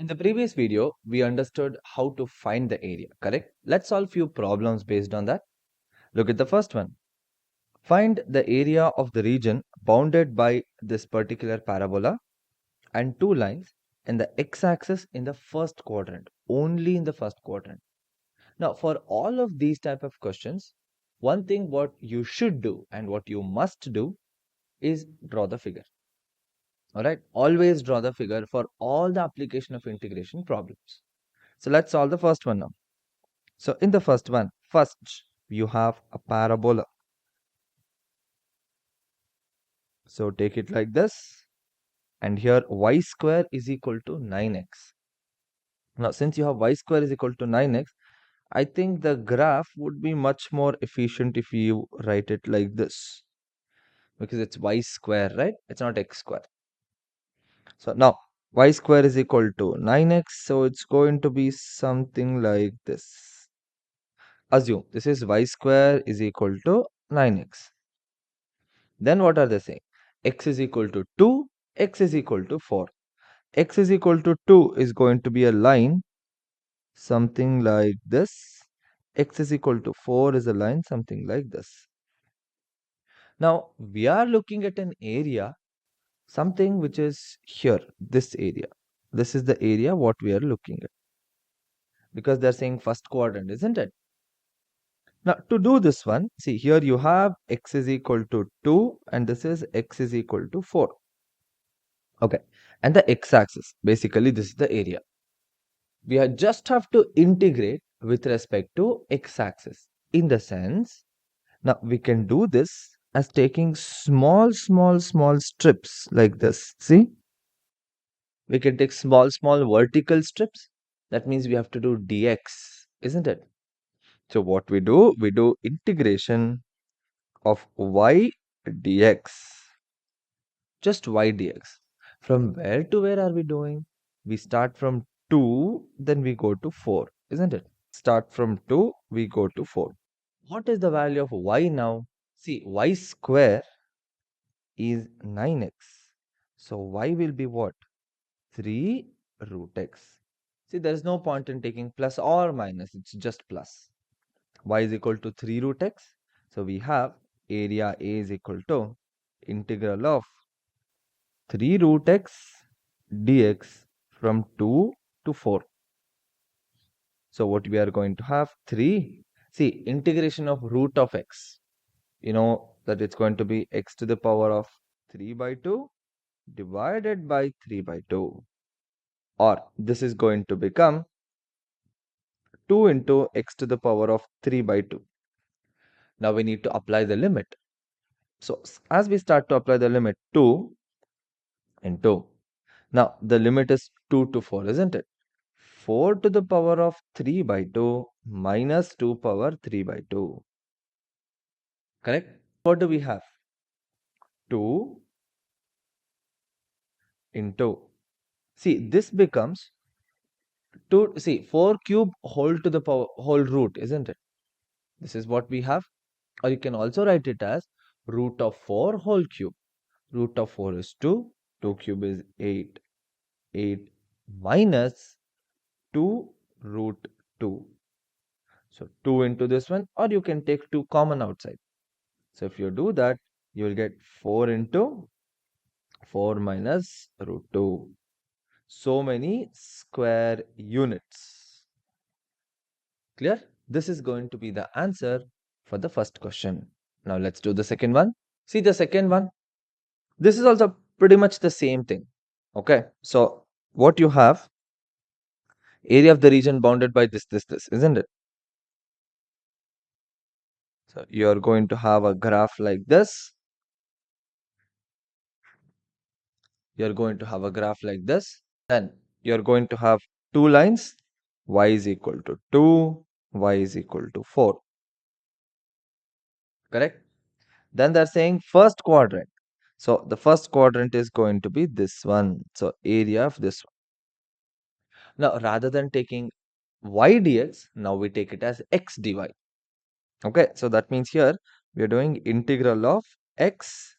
In the previous video, we understood how to find the area, correct? Let's solve few problems based on that. Look at the first one. Find the area of the region bounded by this particular parabola and two lines in the x-axis in the first quadrant, only in the first quadrant. Now, for all of these type of questions, one thing what you should do and what you must do is draw the figure. All right, always draw the figure for all the application of integration problems. So let's solve the first one now. So in the first one, first you have a parabola. So take it like this. And here y square is equal to 9x. Now since you have y square is equal to 9x, I think the graph would be much more efficient if you write it like this. Because it's y square, right? It's not x square. So now y square is equal to 9x. So it's going to be something like this. Assume this is y square is equal to 9x. Then what are they saying? X is equal to 2, x is equal to 4. X is equal to 2 is going to be a line something like this. X is equal to 4 is a line something like this. Now we are looking at an area, something which is here, this area. This is the area what we are looking at. Because they're saying first quadrant, isn't it? Now to do this one, see here you have x is equal to 2 and this is x is equal to 4. Okay, and the x-axis, basically this is the area. We just have to integrate with respect to x-axis. In the sense, now we can do this as taking small strips like this. See? We can take small vertical strips. That means we have to do dx, isn't it? So what we do integration of y dx. Just y dx. From where to where are we doing? We start from 2, then we go to 4, isn't it? Start from 2, we go to 4. What is the value of y now? See, y square is 9x. So y will be what? 3 root x. See, there is no point in taking plus or minus. It's just plus. Y is equal to 3 root x. So we have area A is equal to integral of 3 root x dx from 2 to 4. So what we are going to have 3. See, integration of root of x. You know that it's going to be x to the power of 3 by 2 divided by 3 by 2. Or this is going to become 2 into x to the power of 3 by 2. Now we need to apply the limit. So as we start to apply the limit 2 into, now the limit is 2 to 4, isn't it? 4 to the power of 3 by 2 minus 2 power 3 by 2. Correct? What do we have? 2 into, see, this becomes 2, see, 4 cube whole to the power, whole root, isn't it? This is what we have. Or you can also write it as root of 4 whole cube. Root of 4 is 2. 2 cube is 8. 8 minus 2 root 2. So 2 into this one, or you can take 2 common outside. So if you do that, you will get 4 into 4 minus root 2. So many square units. Clear? This is going to be the answer for the first question. Now let's do the second one. See the second one. This is also pretty much the same thing. Okay. So what you have, area of the region bounded by this, isn't it? So you're going to have a graph like this. You're going to have a graph like this. Then you're going to have two lines. Y is equal to 2, y is equal to 4. Correct? Then they're saying first quadrant. So the first quadrant is going to be this one. So area of this one. Now rather than taking y dx, now we take it as x dy. Okay, so that means here we are doing integral of x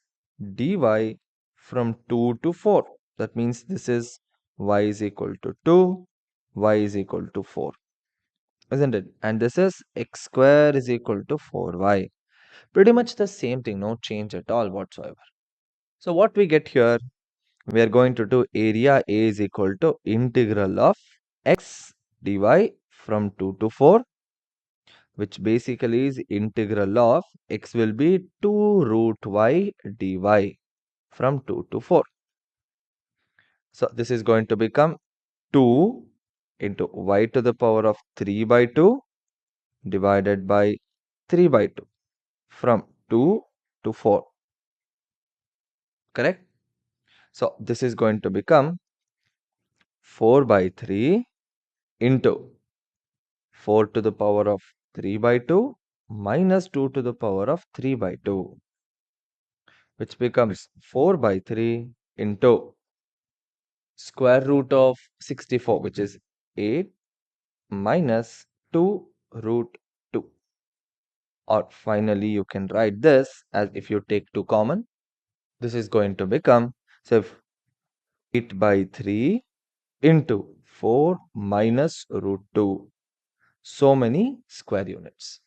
dy from 2 to 4. That means this is y is equal to 2, y is equal to 4, isn't it? And this is x square is equal to 4y. Pretty much the same thing, no change at all whatsoever. So what we get here, we are going to do area A is equal to integral of x dy from 2 to 4, which basically is integral of x will be 2 root y dy from 2 to 4. So this is going to become 2 into y to the power of 3 by 2 divided by 3 by 2 from 2 to 4. Correct? So this is going to become 4 by 3 into 4 to the power of 3 by 2 minus 2 to the power of 3 by 2, which becomes 4 by 3 into square root of 64, which is 8 minus 2 root 2. Or finally, you can write this as if you take 2 common. This is going to become, so if 8 by 3 into 4 minus root 2, so many square units.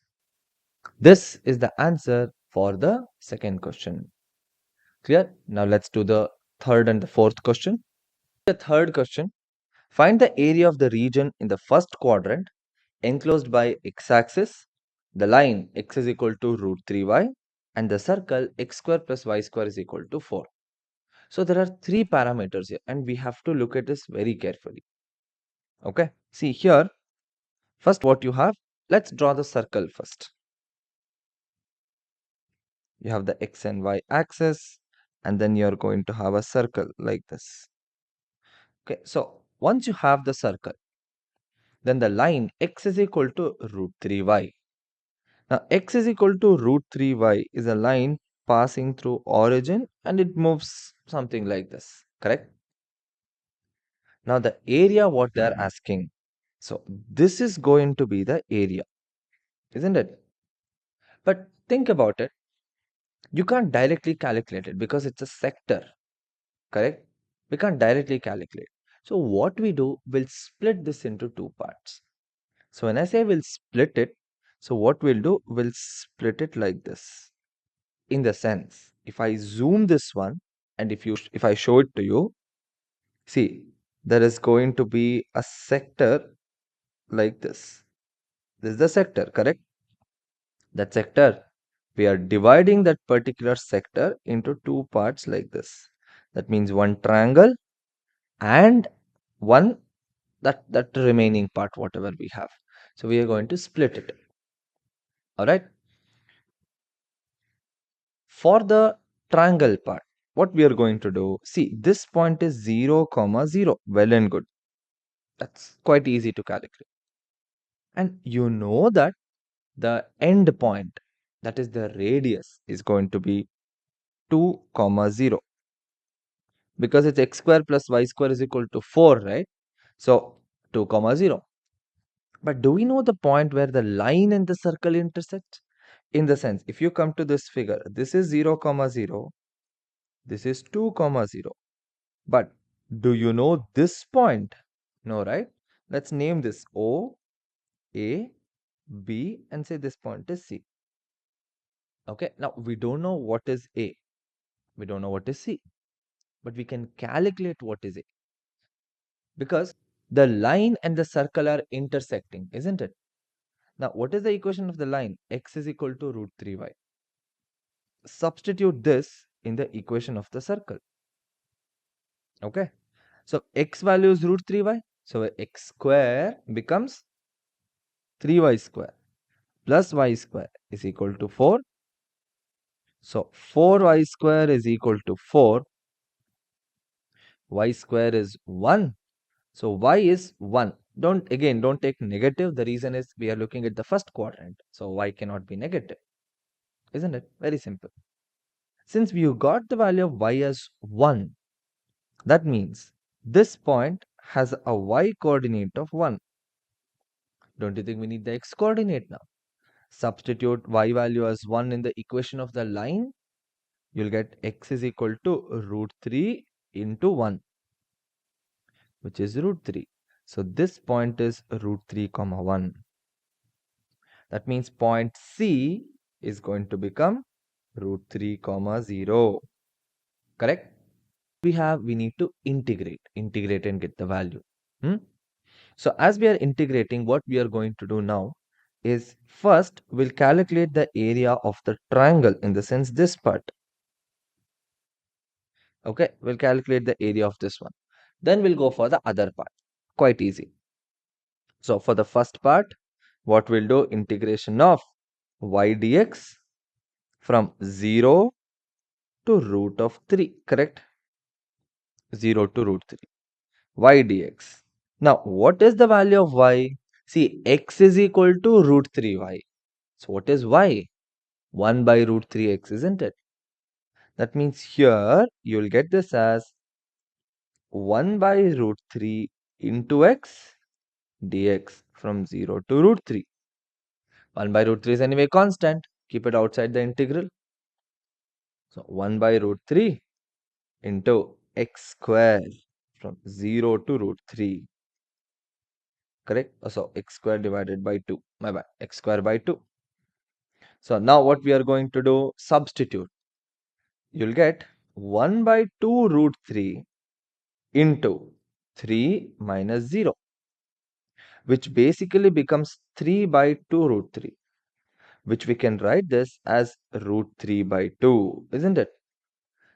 This is the answer for the second question. Clear? Now let's do the third and the fourth question. The third question, find the area of the region in the first quadrant enclosed by x-axis, the line x is equal to root 3y, and the circle x square plus y square is equal to 4. So there are three parameters here and we have to look at this very carefully. Okay, see here, first what you have, let's draw the circle first. You have the x and y axis and then you're going to have a circle like this. Okay, so once you have the circle, then the line x is equal to root 3y. Now x is equal to root 3y is a line passing through origin and it moves something like this, correct? Now the area what they are asking, so this is going to be the area, isn't it? But think about it, you can't directly calculate it because it's a sector, correct? We can't directly calculate. So what we do, we'll split this into two parts. So when I say we'll split it, so what we'll do, we'll split it like this. In the sense, if I zoom this one and if I show it to you, see, there is going to be a sector like this. This is the sector, correct? That sector, we are dividing that particular sector into two parts like this. That means one triangle and one that remaining part, whatever we have. So we are going to split it. All right. For the triangle part, what we are going to do, see, this point is 0, 0. Well and good. That's quite easy to calculate. And you know that the end point, that is the radius, is going to be 2, 0. Because it's x square plus y square is equal to 4, right? So 2, 0. But do we know the point where the line and the circle intersect? In the sense, if you come to this figure, this is 0, 0. This is 2, 0. But do you know this point? No, right? Let's name this O, A, B, and say this point is C. Okay, now we don't know what is A. We don't know what is C. But we can calculate what is A. Because the line and the circle are intersecting, isn't it? Now, what is the equation of the line? X is equal to root 3y. Substitute this in the equation of the circle. Okay. So, x value is root 3y. So, x square becomes 3y square plus y square is equal to 4. So, 4y square is equal to 4. Y square is 1. So, y is 1. Don't take negative. The reason is we are looking at the first quadrant. So, y cannot be negative. Isn't it? Very simple. Since we got the value of y as 1, that means this point has a y coordinate of 1. Don't you think we need the x coordinate now? Substitute y value as 1 in the equation of the line. You'll get x is equal to root 3 into 1. which is root 3. So this point is root 3 comma 1. That means point C is going to become root 3 comma 0. Correct? We need to integrate and get the value. So as we are integrating, what we are going to do now is first we'll calculate the area of the triangle, in the sense this part. Okay, we'll calculate the area of this one. Then we'll go for the other part. Quite easy. So for the first part, what we'll do, integration of y dx from 0 to root of 3, correct? 0 to root 3, y dx. Now, what is the value of y? See, x is equal to root 3y. So what is y? 1 by root 3x, isn't it? That means here you'll get this as 1 by root 3 into x dx from 0 to root 3. 1 by root 3 is anyway constant. Keep it outside the integral. So 1 by root 3 into x square from 0 to root 3. Correct? So x square divided by 2. My bad. X square by 2. So now what we are going to do, substitute. You'll get 1 by 2 root 3 into 3 minus 0, which basically becomes 3 by 2 root 3, which we can write this as root 3 by 2, isn't it?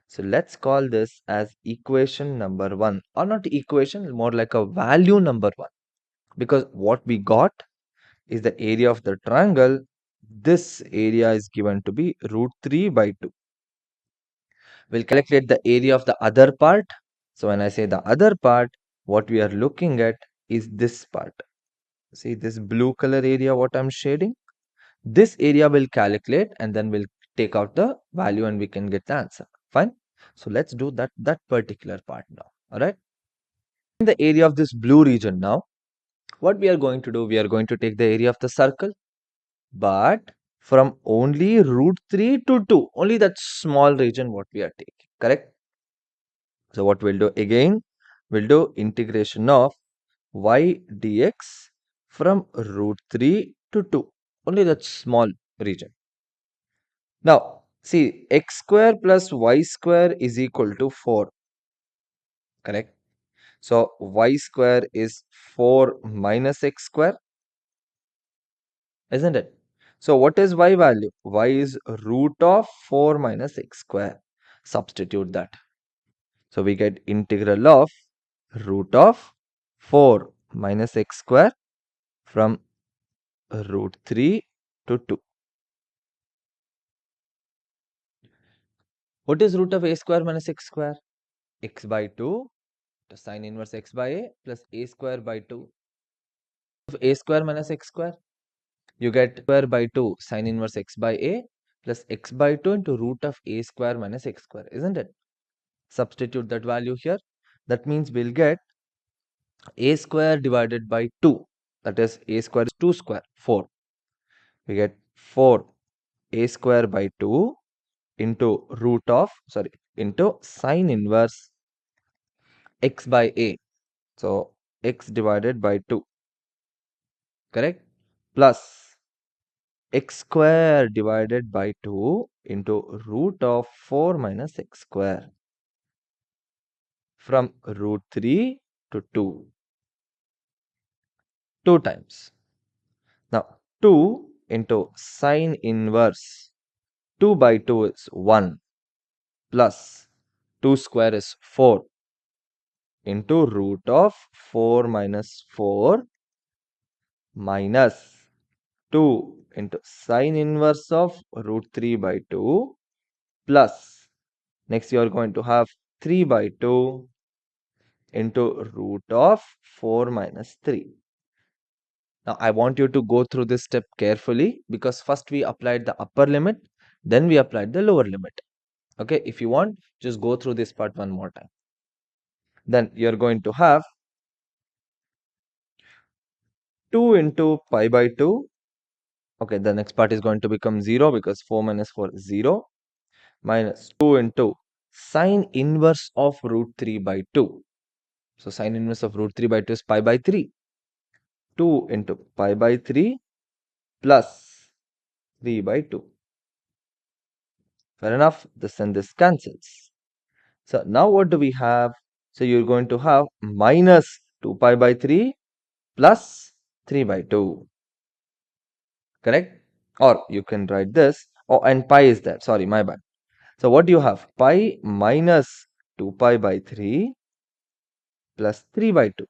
So let's call this as equation number 1, or not equation, more like a value number 1, because what we got is the area of the triangle. This area is given to be root 3 by 2. We'll calculate the area of the other part. So when I say the other part, what we are looking at is this part. See this blue color area, what I'm shading? This area will calculate, and then we'll take out the value and we can get the answer. Fine. So let's do that particular part now. All right. In the area of this blue region now, what we are going to do, we are going to take the area of the circle, but from only root 3 to 2, only that small region what we are taking. Correct? So what we'll do again, we'll do integration of y dx from root 3 to 2, only that small region. Now, see, x square plus y square is equal to 4, correct? So, y square is 4 minus x square, isn't it? So, what is y value? Y is root of 4 minus x square. Substitute that. So, we get integral of root of 4 minus x square from root 3 to 2. What is root of a square minus x square? X by 2 to sine inverse x by a plus a square by 2 of a square minus x square. You get square by 2 sine inverse x by a plus x by 2 into root of a square minus x square, isn't it? Substitute that value here. That means we'll get a square divided by 2. That is a square is 2 square, 4. We get 4 a square by 2 into into sine inverse x by a. So x divided by 2, correct? Plus x square divided by 2 into root of 4 minus x square from root 3 to 2. 2 times. Now 2 into sine inverse 2 by 2 is 1 plus 2 square is 4 into root of 4 minus 4 minus 2 into sine inverse of root 3 by 2 plus, next you are going to have 3 by 2 into root of 4 minus 3. Now I want you to go through this step carefully, because first we applied the upper limit, then we applied the lower limit. Okay, if you want, just go through this part one more time. Then you are going to have 2 into pi by 2. Okay, the next part is going to become 0 because 4 minus 4 is 0, minus 2 into sine inverse of root 3 by 2. So sine inverse of root 3 by 2 is pi by 3. 2 into pi by 3 plus 3 by 2. Fair enough. This and this cancels. So now what do we have? So you're going to have minus 2 pi by 3 plus 3 by 2. Correct? Or you can write this. Oh, and pi is there. Sorry, my bad. So what do you have? Pi minus 2 pi by 3 plus 3 by 2.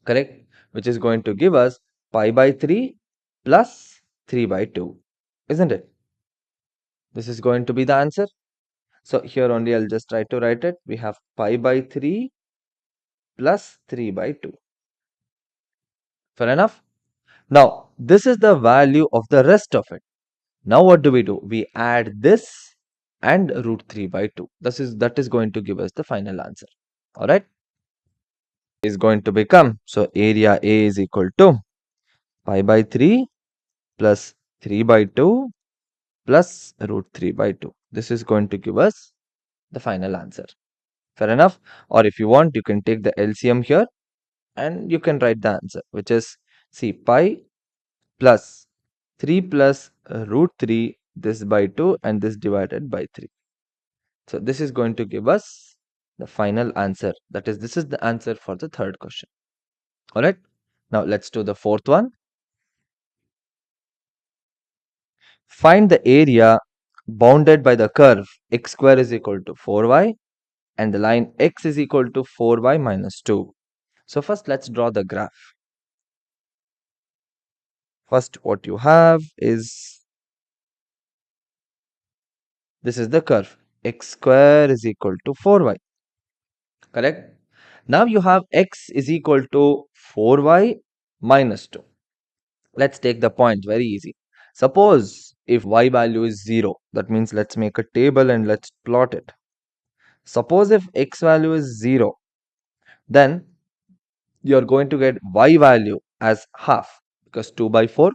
Correct? Which is going to give us pi by 3 plus 3 by 2. Isn't it? This is going to be the answer. So here only I'll just try to write it. We have pi by 3 plus 3 by 2. Fair enough? Now, this is the value of the rest of it. Now what do? We add this and root 3 by 2. That is going to give us the final answer. Alright? Is going to become, so area A is equal to pi by 3 plus 3 by 2 plus root 3 by 2. This is going to give us the final answer. Fair enough? Or if you want, you can take the LCM here and you can write the answer, which is, see, pi plus 3 plus root 3, this by 2 and this divided by 3. So this is going to give us the final answer. That is, this is the answer for the third question. Alright, now let's do the fourth one. Find the area bounded by the curve x square is equal to 4y and the line x is equal to 4y minus 2. So first let's draw the graph. First what you have is, this is the curve x square is equal to 4y. Correct? Now you have x is equal to 4y minus 2. Let's take the point, very easy. Suppose if y value is 0, that means let's make a table and let's plot it. Suppose if x value is 0, then you're going to get y value as half, because 2 by 4.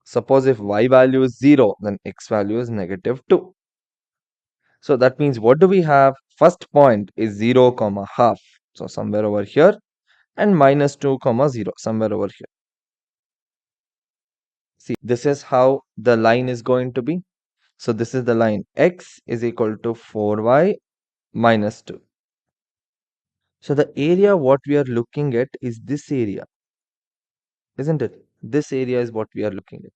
Suppose if y value is 0, then x value is negative 2. So that means what do we have? First point is 0 comma half. So somewhere over here, and minus 2 comma 0 somewhere over here. See, this is how the line is going to be. So this is the line x is equal to 4y minus 2. So the area what we are looking at is this area, isn't it? This area is what we are looking at.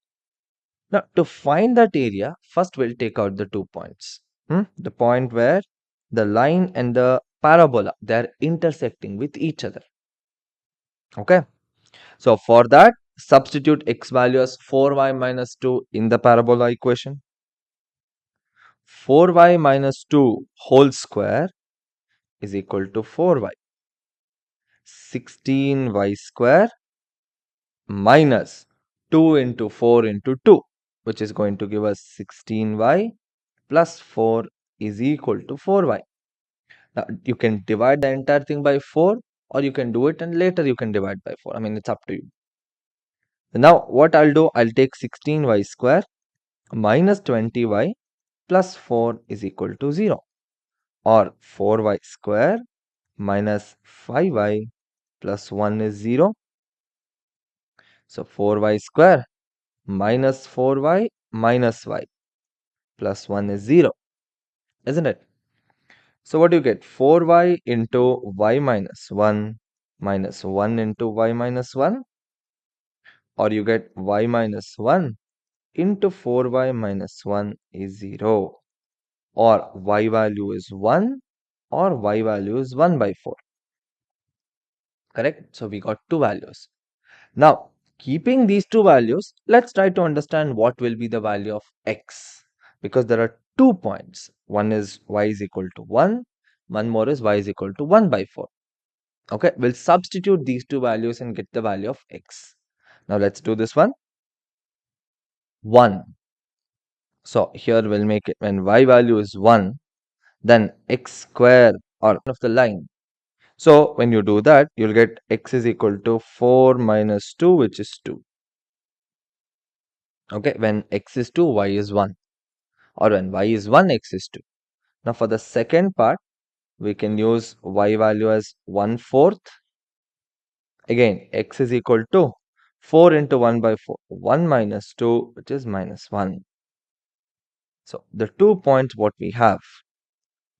Now to find that area, first we'll take out the 2 points. The point where the line and the parabola, they are intersecting with each other. Okay. So for that, substitute x value as 4y minus 2 in the parabola equation. 4y minus 2 whole square is equal to 4y. 16y square minus 2 into 4 into 2, which is going to give us 16y plus 4 is equal to 4y. Now, you can divide the entire thing by 4 or you can do it and later you can divide by 4. I mean, it's up to you. Now, what I'll do, I'll take 16y square minus 20y plus 4 is equal to 0, or 4y square minus 5y plus 1 is 0. So 4y square minus 4y minus y plus 1 is 0, isn't it? So what do you get? 4y into y minus 1 minus 1 into y minus 1, or you get y minus 1 into 4y minus 1 is 0, or y value is 1 or y value is 1 by 4. Correct? So we got two values. Now, keeping these two values, let's try to understand what will be the value of x, because there are 2 points. One is y is equal to 1, one more is y is equal to 1 by 4. Okay, we'll substitute these two values and get the value of x. Now let's do this one. 1. So here we'll make it, when y value is 1, then x square or of the line. So when you do that, you'll get x is equal to 4 minus 2, which is 2. Okay, when x is 2, y is 1. Or when y is 1, x is 2. Now for the second part, we can use y value as 1/4. Again, x is equal to 4 into 1 by 4. 1 minus 2, which is minus 1. So the 2 points what we have,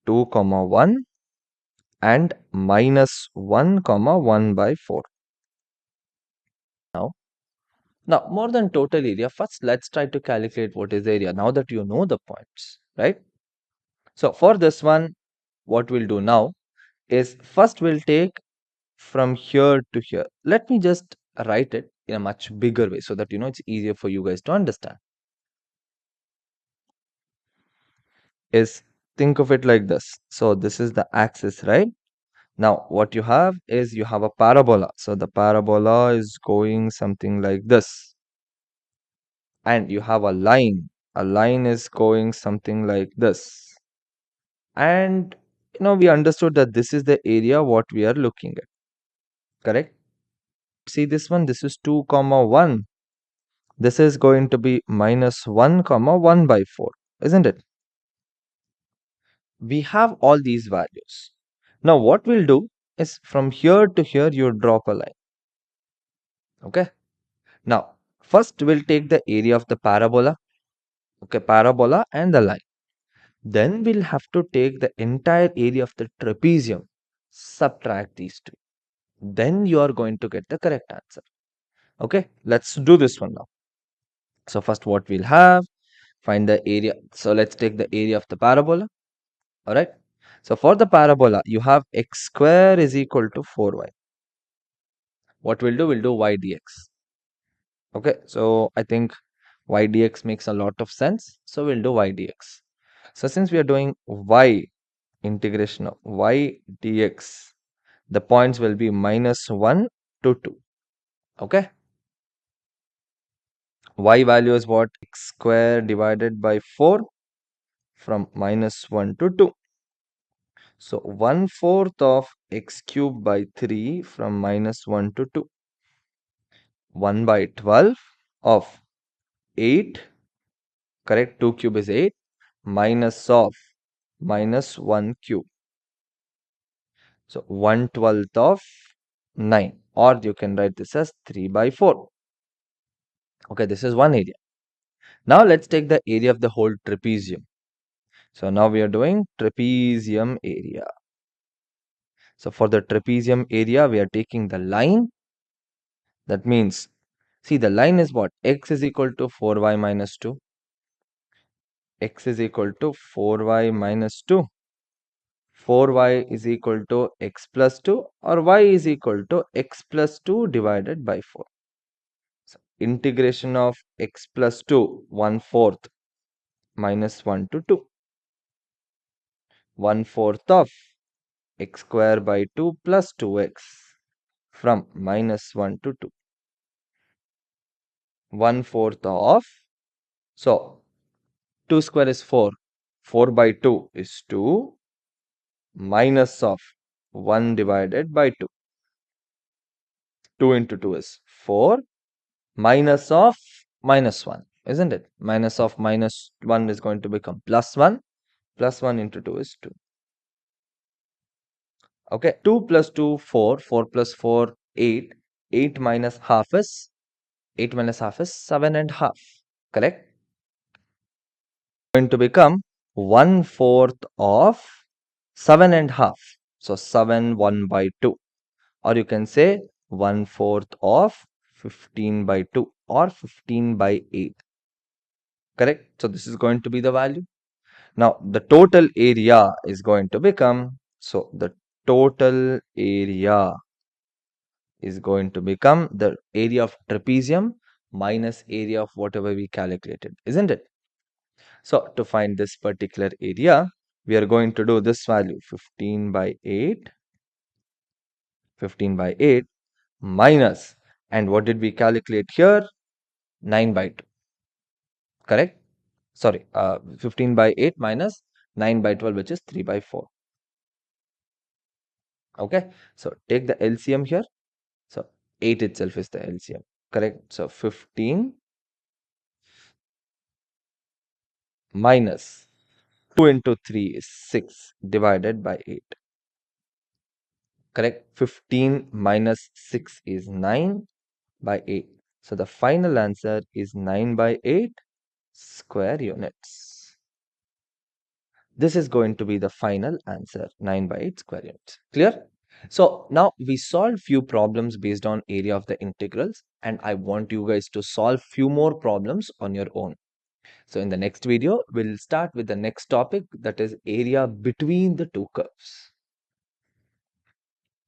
2 comma 1 and minus 1 comma 1 by 4. Now, more than total area, first let's try to calculate what is the area now that you know the points, right? So for this one, what we'll do now is first we'll take from here to here. Let me just write it in a much bigger way so that it's easier for you guys to understand. Is think of it like this. So this is the axis, right? Now what you have is you have a parabola. So the parabola is going something like this. And you have a line. A line is going something like this. And we understood that this is the area what we are looking at. Correct? See this one, this is 2 comma 1. This is going to be minus 1 comma 1 by 4, isn't it? We have all these values. Now what we'll do is from here to here you drop a line. Okay. Now first we'll take the area of the parabola. Okay, parabola and the line. Then we'll have to take the entire area of the trapezium. Subtract these two. Then you are going to get the correct answer. Okay, let's do this one now. So first what we'll have, find the area. So let's take the area of the parabola. All right. So for the parabola, you have x square is equal to 4y. What we'll do y dx. Okay, so I think y dx makes a lot of sense. So we'll do y dx. So since we are doing y integration of y dx, the points will be minus 1 to 2. Okay. Y value is what? X square divided by 4 from minus 1 to 2. So 1/4 of x cube by 3 from minus 1 to 2. 1 by 12 of 8, correct? 2 cube is 8, minus of minus 1 cube. So 1/12 of 9, or you can write this as 3 by 4. Okay, this is one area. Now let's take the area of the whole trapezium. So now we are doing trapezium area. So for the trapezium area, we are taking the line. That means, see, the line is what? X is equal to 4y minus 2. X is equal to 4y minus 2. 4y is equal to x plus 2, or y is equal to x plus 2 divided by 4. So integration of x plus 2, 1/4 minus 1 to 2. 1/4 of x square by 2 plus 2x from minus 1 to 2. 1/4 of, so 2 square is 4. 4 by 2 is 2 minus of 1 divided by 2. 2 into 2 is 4 minus of minus 1, isn't it? Minus of minus 1 is going to become plus 1. Plus 1 into 2 is 2. Okay, 2 plus 2, 4. 4 plus 4, 8. 8 minus half is 7 and half. Correct? Going to become 1/4 of 7 and half. So 7 1 by 2. Or you can say 1/4 of 15 by 2 or 15 by 8. Correct? So this is going to be the value. Now the total area is going to become, so the total area is going to become the area of trapezium minus area of whatever we calculated, isn't it? So to find this particular area, we are going to do this value 15 by 8, 15 by 8 minus, and what did we calculate here? 9 by 2, correct? Sorry, 15 by 8 minus 9 by 12, which is 3 by 4. Okay, so take the LCM here. So 8 itself is the LCM, correct? So 15 minus 2 into 3 is 6 divided by 8. Correct? 15 minus 6 is 9 by 8. So the final answer is 9 by 8 square units. This is going to be the final answer, 9 by 8 square units. Clear? So now we solved few problems based on area of the integrals, and I want you guys to solve few more problems on your own. So in the next video, we'll start with the next topic, that is area between the two curves.